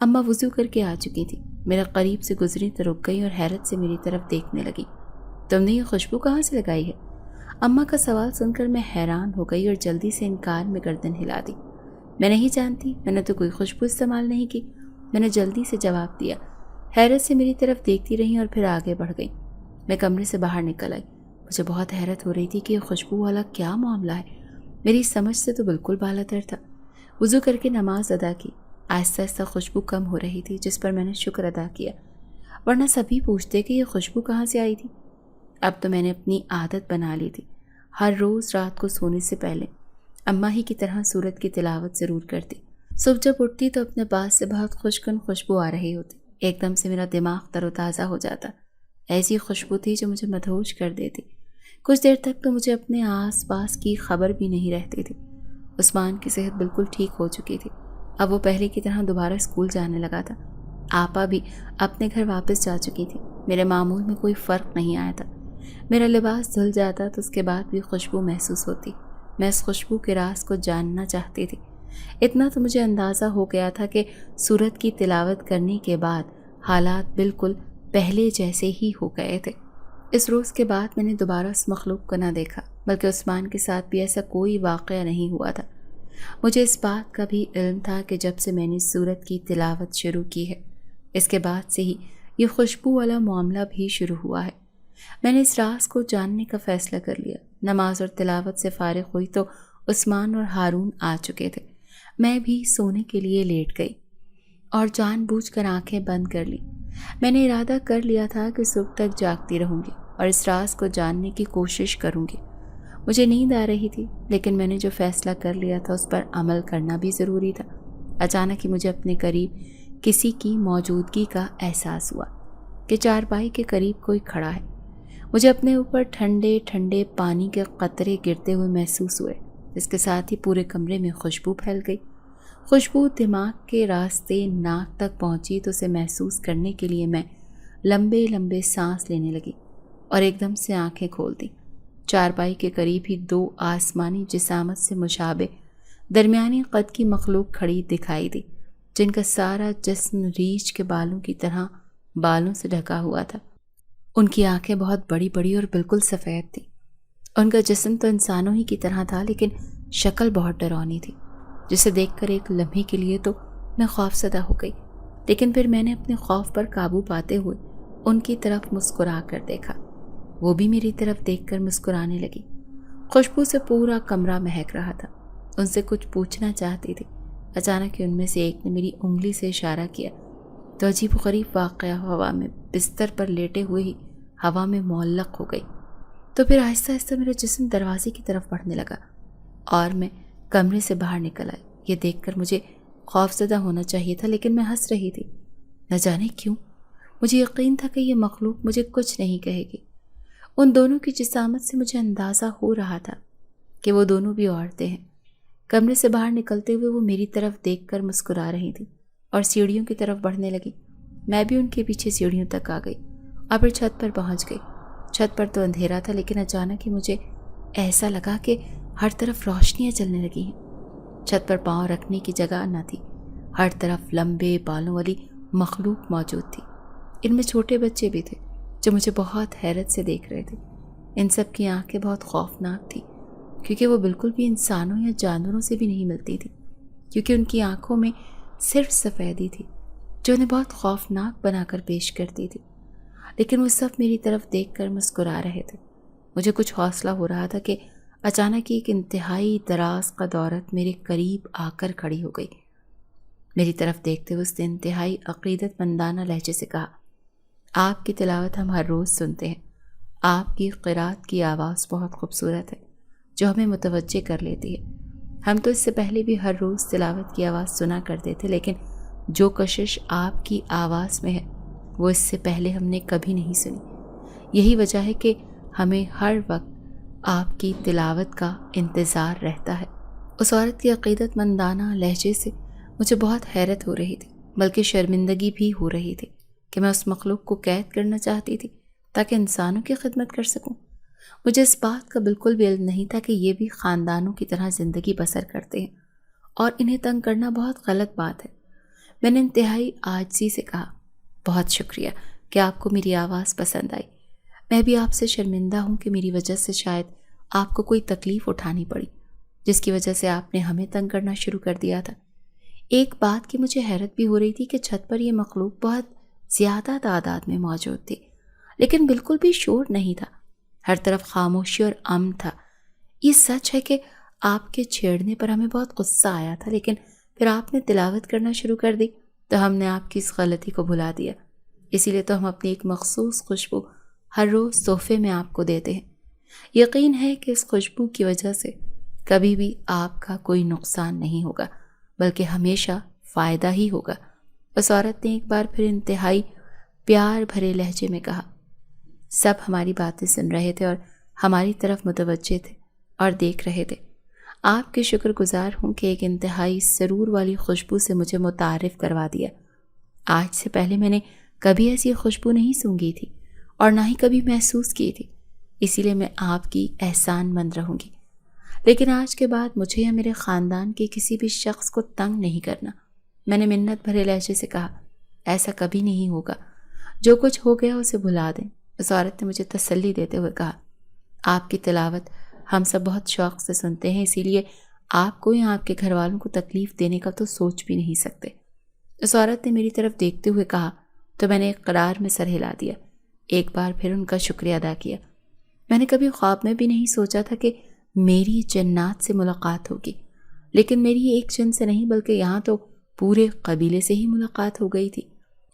اماں وضو کر کے آ چکی تھی. میرے قریب سے گزری تو رک گئی اور حیرت سے میری طرف دیکھنے لگی. تم نے یہ خوشبو کہاں سے لگائی ہے؟ اماں کا سوال سن کر میں حیران ہو گئی اور جلدی سے انکار میں گردن ہلا دی. میں نہیں جانتی، میں نے تو کوئی خوشبو استعمال نہیں کی، میں نے جلدی سے جواب دیا. حیرت سے میری طرف دیکھتی رہی اور پھر آگے بڑھ گئی. میں کمرے سے باہر نکل آئی. مجھے بہت حیرت ہو رہی تھی کہ یہ خوشبو والا کیا معاملہ ہے. میری سمجھ سے تو بالکل بالاتر تھا. وضو کر کے نماز ادا کی. آہستہ آہستہ خوشبو کم ہو رہی تھی، جس پر میں نے شکر ادا کیا، ورنہ سبھی پوچھتے کہ یہ خوشبو کہاں سے آئی تھی. اب تو میں نے اپنی عادت بنا لی تھی. ہر روز رات کو سونے سے پہلے اماں ہی کی طرح سورت کی تلاوت ضرور کرتی۔ صبح جب اٹھتی تو اپنے پاس سے بہت خوشگوار خوشبو آ رہی ہوتی، ایک دم سے میرا دماغ تر و تازہ ہو جاتا۔ ایسی خوشبو تھی جو مجھے مدہوش کر دیتی۔ کچھ دیر تک تو مجھے اپنے آس پاس کی خبر بھی نہیں رہتی تھی۔ عثمان کی صحت بالکل ٹھیک ہو چکی تھی، اب وہ پہلے کی طرح دوبارہ اسکول جانے لگا تھا۔ آپا بھی اپنے گھر واپس جا چکی تھی۔ میرے معمول میں کوئی فرق نہیں آیا تھا۔ میرا لباس دھل جاتا تو اس کے بعد بھی خوشبو محسوس ہوتی۔ میں اس خوشبو کے راز کو جاننا چاہتی تھی۔ اتنا تو مجھے اندازہ ہو گیا تھا کہ سورت کی تلاوت کرنے کے بعد حالات بالکل پہلے جیسے ہی ہو گئے تھے۔ اس روز کے بعد میں نے دوبارہ اس مخلوق کو نہ دیکھا، بلکہ عثمان کے ساتھ بھی ایسا کوئی واقعہ نہیں ہوا تھا۔ مجھے اس بات کا بھی علم تھا کہ جب سے میں نے سورت کی تلاوت شروع کی ہے، اس کے بعد سے ہی یہ خوشبو والا معاملہ بھی شروع ہوا ہے۔ میں نے اس راز کو جاننے کا فیصلہ کر لیا۔ نماز اور تلاوت سے فارغ ہوئی تو عثمان اور ہارون آ چکے تھے۔ میں بھی سونے کے لیے لیٹ گئی اور جان بوجھ کر آنکھیں بند کر لی۔ میں نے ارادہ کر لیا تھا کہ صبح تک جاگتی رہوں گی اور اس راز کو جاننے کی کوشش کروں گی۔ مجھے نیند آ رہی تھی، لیکن میں نے جو فیصلہ کر لیا تھا اس پر عمل کرنا بھی ضروری تھا۔ اچانک ہی مجھے اپنے قریب کسی کی موجودگی کا احساس ہوا کہ چارپائی کے قریب کوئی کھڑا ہے۔ مجھے اپنے اوپر ٹھنڈے ٹھنڈے پانی کے قطرے گرتے ہوئے محسوس ہوئے، اس کے ساتھ ہی پورے کمرے میں خوشبو پھیل گئی۔ خوشبو دماغ کے راستے ناک تک پہنچی تو اسے محسوس کرنے کے لیے میں لمبے لمبے سانس لینے لگی اور ایک دم سے آنکھیں کھول دیں۔ چارپائی کے قریب ہی دو آسمانی جسامت سے مشابہ درمیانی قد کی مخلوق کھڑی دکھائی دی، جن کا سارا جسم ریچھ کے بالوں کی طرح بالوں سے ڈھکا ہوا تھا۔ ان کی آنکھیں بہت بڑی بڑی اور بالکل سفید تھیں۔ ان کا جسم تو انسانوں ہی کی طرح تھا، لیکن شکل بہت ڈراؤنی تھی، جسے دیکھ کر ایک لمحے کے لیے تو میں خوفزدہ ہو گئی، لیکن پھر میں نے اپنے خوف پر قابو پاتے ہوئے ان کی طرف مسکرا کر دیکھا۔ وہ بھی میری طرف دیکھ کر مسکرانے لگی۔ خوشبو سے پورا کمرہ مہک رہا تھا۔ ان سے کچھ پوچھنا چاہتی تھی، اچانک ہی ان میں سے ایک نے میری انگلی سے اشارہ کیا تو عجیب و غریب واقعہ ہوا میں بستر پر لیٹے ہوئے ہی ہوا میں معلق ہو گئی۔ تو پھر آہستہ آہستہ میرا جسم دروازے کی طرف بڑھنے لگا اور میں کمرے سے باہر نکل آئی۔ یہ دیکھ کر مجھے خوفزدہ ہونا چاہیے تھا، لیکن میں ہنس رہی تھی۔ نہ جانے کیوں مجھے یقین تھا کہ یہ مخلوق مجھے کچھ نہیں کہے گی۔ ان دونوں کی جسامت سے مجھے اندازہ ہو رہا تھا کہ وہ دونوں بھی عورتیں ہیں۔ کمرے سے باہر نکلتے ہوئے وہ میری طرف دیکھ کر مسکرا رہی تھی اور سیڑھیوں کی طرف بڑھنے لگی۔ میں بھی ان کے پیچھے سیڑھیوں تک آ گئی اور پھر چھت پر پہنچ گئی۔ چھت پر تو اندھیرا تھا، لیکن اچانک ہی مجھے ایسا لگا کہ ہر طرف روشنیاں چلنے لگی ہیں۔ چھت پر پاؤں رکھنے کی جگہ نہ تھی، ہر طرف لمبے بالوں والی مخلوق موجود تھی۔ ان میں چھوٹے بچے بھی تھے جو مجھے بہت حیرت سے دیکھ رہے تھے۔ ان سب کی آنکھیں بہت خوفناک تھیں، کیونکہ وہ بالکل بھی انسانوں یا جانوروں سے بھی نہیں ملتی تھی، کیونکہ ان کی آنکھوں میں صرف سفیدی تھی جو انہیں بہت خوفناک بنا کر پیش کرتی تھی۔ لیکن وہ سب میری طرف دیکھ کر مسکرا رہے تھے۔ مجھے کچھ حوصلہ ہو رہا تھا کہ اچانک ایک انتہائی دراز قد عورت میرے قریب آ کر کھڑی ہو گئی۔ میری طرف دیکھتے ہوئے اس نے انتہائی عقیدت مندانہ لہجے سے کہا، آپ کی تلاوت ہم ہر روز سنتے ہیں۔ آپ کی قرات کی آواز بہت خوبصورت ہے جو ہمیں متوجہ کر لیتی ہے۔ ہم تو اس سے پہلے بھی ہر روز تلاوت کی آواز سنا کرتے تھے، لیکن جو کشش آپ کی آواز میں ہے وہ اس سے پہلے ہم نے کبھی نہیں سنی۔ یہی وجہ ہے کہ ہمیں ہر وقت آپ کی تلاوت کا انتظار رہتا ہے۔ اس عورت کی عقیدت مندانہ لہجے سے مجھے بہت حیرت ہو رہی تھی، بلکہ شرمندگی بھی ہو رہی تھی کہ میں اس مخلوق کو قید کرنا چاہتی تھی تاکہ انسانوں کی خدمت کر سکوں۔ مجھے اس بات کا بالکل بھی علم نہیں تھا کہ یہ بھی خاندانوں کی طرح زندگی بسر کرتے ہیں اور انہیں تنگ کرنا بہت غلط بات ہے۔ میں نے انتہائی عاجزی سے کہا، بہت شکریہ کہ آپ کو میری آواز پسند آئی۔ میں بھی آپ سے شرمندہ ہوں کہ میری وجہ سے شاید آپ کو کوئی تکلیف اٹھانی پڑی، جس کی وجہ سے آپ نے ہمیں تنگ کرنا شروع کر دیا تھا۔ ایک بات کی مجھے حیرت بھی ہو رہی تھی کہ چھت پر یہ مخلوق بہت زیادہ تعداد میں موجود تھی، لیکن بالکل بھی شور نہیں تھا۔ ہر طرف خاموشی اور امن تھا۔ یہ سچ ہے کہ آپ کے چھیڑنے پر ہمیں بہت غصہ آیا تھا، لیکن پھر آپ نے تلاوت کرنا شروع کر دی تو ہم نے آپ کی اس غلطی کو بھلا دیا۔ اسی لیے تو ہم اپنی ایک مخصوص خوشبو ہر روز تحفے میں آپ کو دیتے ہیں۔ یقین ہے کہ اس خوشبو کی وجہ سے کبھی بھی آپ کا کوئی نقصان نہیں ہوگا بلکہ ہمیشہ فائدہ ہی ہوگا۔ اس عورت نے ایک بار پھر انتہائی پیار بھرے لہجے میں کہا۔ سب ہماری باتیں سن رہے تھے اور ہماری طرف متوجہ تھے اور دیکھ رہے تھے۔ آپ کے شکر گزار ہوں کہ ایک انتہائی سرور والی خوشبو سے مجھے متعارف کروا دیا۔ آج سے پہلے میں نے کبھی ایسی خوشبو نہیں سونگھی تھی اور نہ ہی کبھی محسوس کی تھی، اسی لیے میں آپ کی احسان مند رہوں گی۔ لیکن آج کے بعد مجھے یا میرے خاندان کے کسی بھی شخص کو تنگ نہیں کرنا۔ میں نے منت بھرے لہجے سے کہا۔ ایسا کبھی نہیں ہوگا، جو کچھ ہو گیا اسے بھلا دیں۔ اس عورت نے مجھے تسلی دیتے ہوئے کہا۔ آپ کی تلاوت ہم سب بہت شوق سے سنتے ہیں، اسی لیے آپ کو یا آپ کے گھر والوں کو تکلیف دینے کا تو سوچ بھی نہیں سکتے۔ اس عورت نے میری طرف دیکھتے ہوئے کہا تو میں نے اقرار میں سر ہلا دیا، ایک بار پھر ان کا شکریہ ادا کیا۔ میں نے کبھی خواب میں بھی نہیں سوچا تھا کہ میری جنات سے ملاقات ہوگی، لیکن میری ایک جن سے نہیں بلکہ یہاں تو پورے قبیلے سے ہی ملاقات ہو گئی تھی۔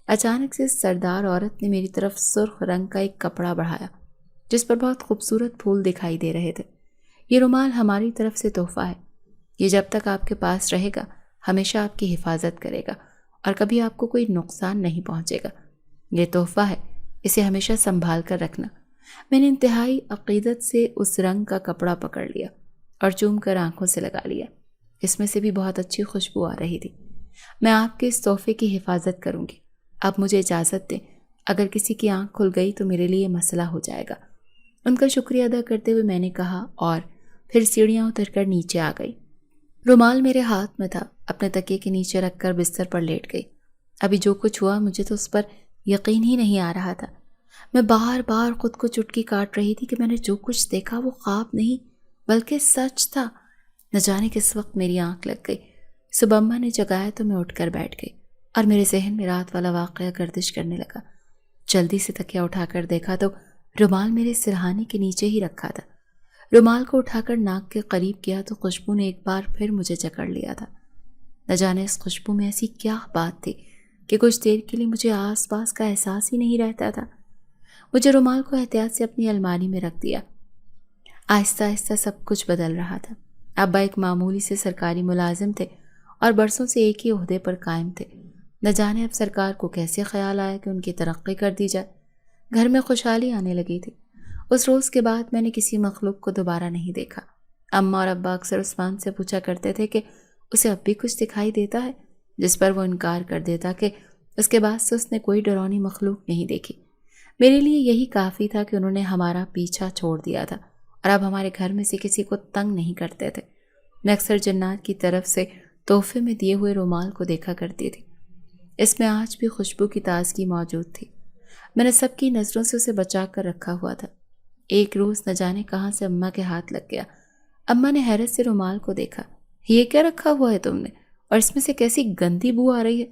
اچانک سے سردار عورت نے میری طرف سرخ رنگ کا ایک کپڑا بڑھایا جس پر بہت خوبصورت پھول دکھائی دے رہے تھے۔ یہ رومال ہماری طرف سے تحفہ ہے، یہ جب تک آپ کے پاس رہے گا ہمیشہ آپ کی حفاظت کرے گا اور کبھی آپ کو کوئی نقصان نہیں پہنچے گا۔ یہ تحفہ ہے، اسے ہمیشہ سنبھال کر رکھنا۔ میں نے انتہائی عقیدت سے اس رنگ کا کپڑا پکڑ لیا اور چوم کر آنکھوں سے لگا لیا۔ اس میں سے بھی بہت اچھی خوشبو آ رہی تھی۔ میں آپ کے اس تحفے کی حفاظت کروں گی۔ اب مجھے اجازت دیں، اگر کسی کی آنکھ کھل گئی تو میرے لیے مسئلہ ہو جائے گا۔ ان کا شکریہ ادا کرتے ہوئے میں نے کہا اور پھر سیڑھیاں اتر کر نیچے آ گئی۔ رومال میرے ہاتھ میں تھا، اپنے تکیے کے نیچے رکھ کر بستر پر لیٹ گئی۔ ابھی جو کچھ ہوا مجھے تو اس پر یقین ہی نہیں آ رہا تھا۔ میں بار بار خود کو چٹکی کاٹ رہی تھی کہ میں نے جو کچھ دیکھا وہ خواب نہیں بلکہ سچ تھا۔ نہ جانے کس وقت میری آنکھ لگ گئی۔ صبح اماں نے جگایا تو میں اٹھ کر بیٹھ گئی اور میرے ذہن میں رات والا واقعہ گردش کرنے لگا۔ جلدی سے تکیا اٹھا کر دیکھا تو رومال میرے سرہانے کے نیچے ہی رکھا تھا۔ رومال کو اٹھا کر ناک کے قریب کیا تو خوشبو نے ایک بار پھر مجھے جکڑ لیا تھا۔ نہ جانے اس خوشبو میں ایسی کیا بات تھی کہ کچھ دیر کے لیے مجھے آس پاس کا احساس ہی نہیں رہتا تھا۔ مجھے رومال کو احتیاط سے اپنی الماری میں رکھ دیا۔ آہستہ آہستہ سب کچھ بدل رہا تھا۔ ابا ایک معمولی سے سرکاری ملازم تھے اور برسوں سے ایک ہی عہدے پر قائم تھے۔ نہ جانے اب سرکار کو کیسے خیال آیا کہ ان کی ترقی کر دی جائے۔ گھر میں خوشحالی آنے لگی تھی۔ اس روز کے بعد میں نے کسی مخلوق کو دوبارہ نہیں دیکھا۔ اماں اور ابا اکثر عثمان سے پوچھا کرتے تھے کہ اسے اب بھی کچھ دکھائی دیتا ہے، جس پر وہ انکار کر دیتا کہ اس کے بعد سے اس نے کوئی ڈراؤنی مخلوق نہیں دیکھی۔ میرے لیے یہی کافی تھا کہ انہوں نے ہمارا پیچھا چھوڑ دیا تھا اور اب ہمارے گھر میں سے کسی کو تنگ نہیں کرتے تھے۔ میں اکثر جنات کی طرف سے تحفے میں دیے ہوئے رومال کو دیکھا کرتی تھی۔ اس میں آج بھی خوشبو کی تازگی موجود تھی۔ میں نے سب کی نظروں سے اسے بچا کر رکھا ہوا تھا۔ ایک روز نہ جانے کہاں سے اماں کے ہاتھ لگ گیا۔ اماں نے حیرت سے رومال کو دیکھا۔ یہ کیا رکھا ہوا ہے تم نے؟ اور اس میں سے کیسی گندی بو آ رہی ہے،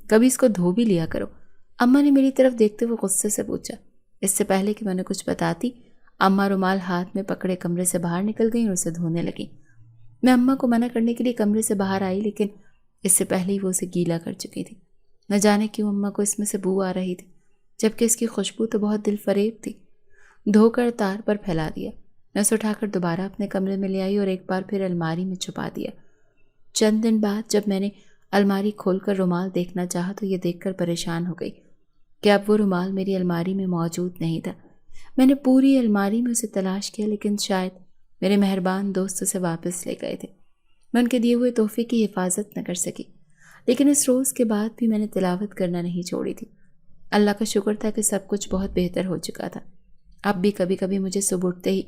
کبھی اس کو دھو بھی لیا کرو۔ اماں نے میری طرف دیکھتے ہوئے غصے سے پوچھا۔ اس سے پہلے کہ میں نے کچھ بتاتی، اماں رومال ہاتھ میں پکڑے کمرے سے باہر نکل گئیں اور اسے دھونے لگیں۔ میں اماں کو منع کرنے کے لیے کمرے سے باہر آئی، لیکن اس سے پہلے ہی وہ اسے گیلا کر چکی تھی۔ نہ جانے کیوں اماں کو اس میں سے بو آ رہی تھی، جبکہ اس کی خوشبو تو بہت دل فریب تھی۔ دھو کر تار پر پھیلا دیا۔ میں اسے اٹھا کر دوبارہ اپنے کمرے میں لے آئی اور ایک بار پھر الماری میں چھپا دیا۔ چند دن بعد جب میں نے الماری کھول کر رومال دیکھنا چاہا تو یہ دیکھ کر پریشان ہو گئی کہ اب وہ رومال میری الماری میں موجود نہیں تھا۔ میں نے پوری الماری میں اسے تلاش کیا، لیکن شاید میرے مہربان دوست اسے واپس لے گئے تھے۔ میں ان کے دیے ہوئے تحفے کی حفاظت نہ کر سکی، لیکن اس روز کے بعد بھی میں نے تلاوت کرنا نہیں چھوڑی تھی۔ اللہ کا شکر تھا کہ سب کچھ بہت بہتر ہو چکا تھا۔ اب بھی کبھی کبھی مجھے صبح اٹھتے ہی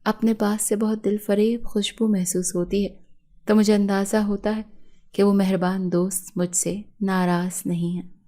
اپنے پاس سے بہت دل فریب خوشبو محسوس ہوتی ہے تو مجھے اندازہ ہوتا ہے کہ وہ مہربان دوست مجھ سے ناراض نہیں ہے۔